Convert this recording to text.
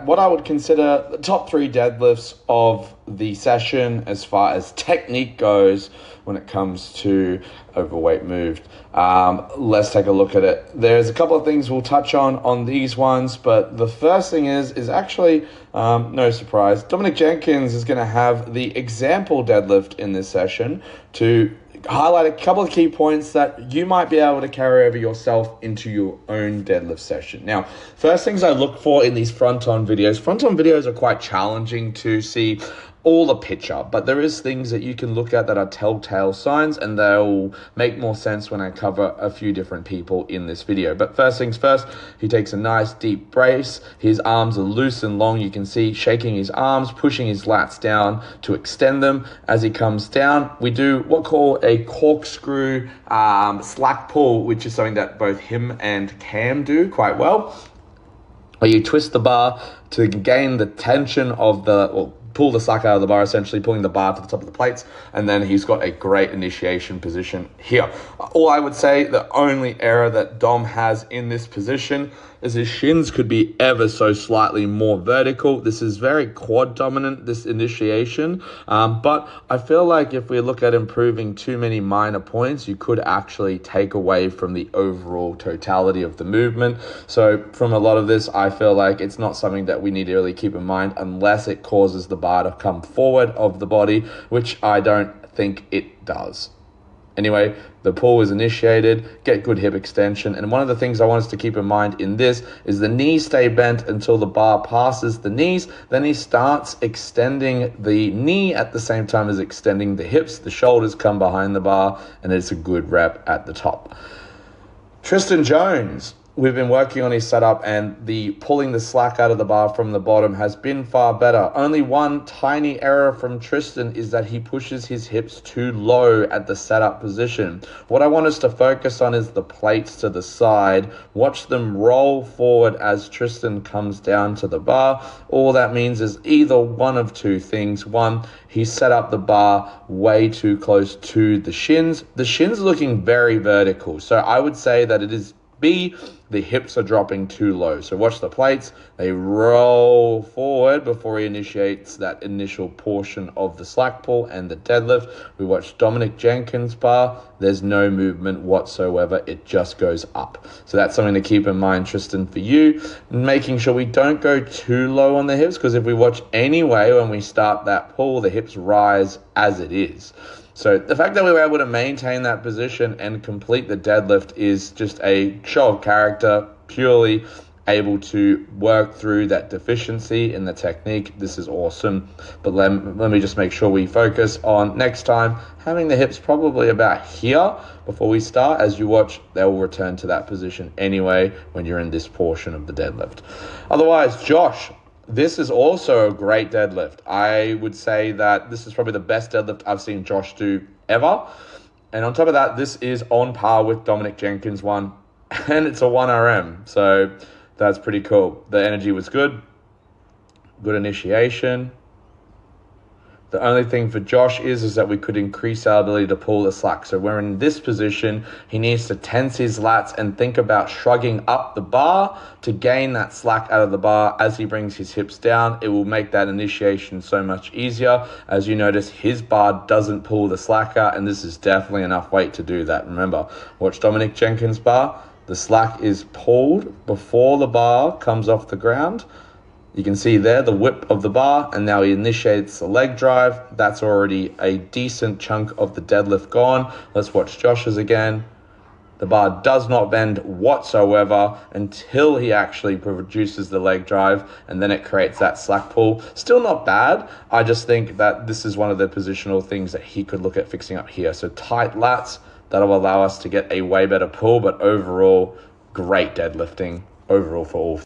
What I would consider the top 3 deadlifts of the session as far as technique goes when it comes to overweight moved. Let's take a look at it. There's a couple of things we'll touch on these ones, but the first thing is actually, no surprise, Dominic Jenkins is going to have the example deadlift in this session to highlight a couple of key points that you might be able to carry over yourself into your own deadlift session. Now, first things I look for in these front-on videos. Front-on videos are quite challenging to see all the picture, but there is things that you can look at that are telltale signs, and they'll make more sense when I cover a few different people in this video. But first things first, he takes a nice deep brace. His arms are loose and long. You can see shaking his arms, pushing his lats down to extend them. As he comes down, we do what we call a corkscrew slack pull, which is something that both him and Cam do quite well, where you twist the bar to gain the tension of pull the slack out of the bar, essentially pulling the bar to the top of the plates, and then he's got a great initiation position here. All I would say, the only error that Dom has in this position is his shins could be ever so slightly more vertical. This is very quad dominant, this initiation, but I feel like if we look at improving too many minor points, you could actually take away from the overall totality of the movement. So from a lot of this, I feel like it's not something that we need to really keep in mind unless it causes the bar to come forward of the body, which I don't think it does. Anyway, the pull is initiated, get good hip extension, and one of the things I want us to keep in mind in this is the knees stay bent until the bar passes the knees, then he starts extending the knee at the same time as extending the hips, the shoulders come behind the bar, and it's a good rep at the top. Tristan Jones. We've been working on his setup, and the pulling the slack out of the bar from the bottom has been far better. Only one tiny error from Tristan is that he pushes his hips too low at the setup position. What I want us to focus on is the plates to the side. Watch them roll forward as Tristan comes down to the bar. All that means is either one of two things. One, he set up the bar way too close to the shins. The shins are looking very vertical, so I would say that it is B, the hips are dropping too low. So watch the plates, they roll forward before he initiates that initial portion of the slack pull and the deadlift. We watch Dominic Jenkins' bar, there's no movement whatsoever, it just goes up. So that's something to keep in mind, Tristan, for you. Making sure we don't go too low on the hips, because if we watch anyway, when we start that pull, the hips rise as it is. So the fact that we were able to maintain that position and complete the deadlift is just a show of character, purely able to work through that deficiency in the technique. This is awesome. But let me just make sure we focus on next time having the hips probably about here before we start. As you watch, they will return to that position anyway when you're in this portion of the deadlift. Otherwise, Josh, this is also a great deadlift. I would say that this is probably the best deadlift I've seen Josh do ever. And on top of that, this is on par with Dominic Jenkins' one, and it's a 1RM. So that's pretty cool. The energy was good. Good initiation. The only thing for Josh is that we could increase our ability to pull the slack. So we're in this position. He needs to tense his lats and think about shrugging up the bar to gain that slack out of the bar. As he brings his hips down, it will make that initiation so much easier. As you notice, his bar doesn't pull the slack out, and this is definitely enough weight to do that. Remember, watch Dominic Jenkins' bar. The slack is pulled before the bar comes off the ground. You can see there the whip of the bar, and now he initiates the leg drive. That's already a decent chunk of the deadlift gone. Let's watch Josh's again. The bar does not bend whatsoever until he actually produces the leg drive, and then it creates that slack pull. Still not bad. I just think that this is one of the positional things that he could look at fixing up here. So tight lats, that'll allow us to get a way better pull, but overall, great deadlifting overall for all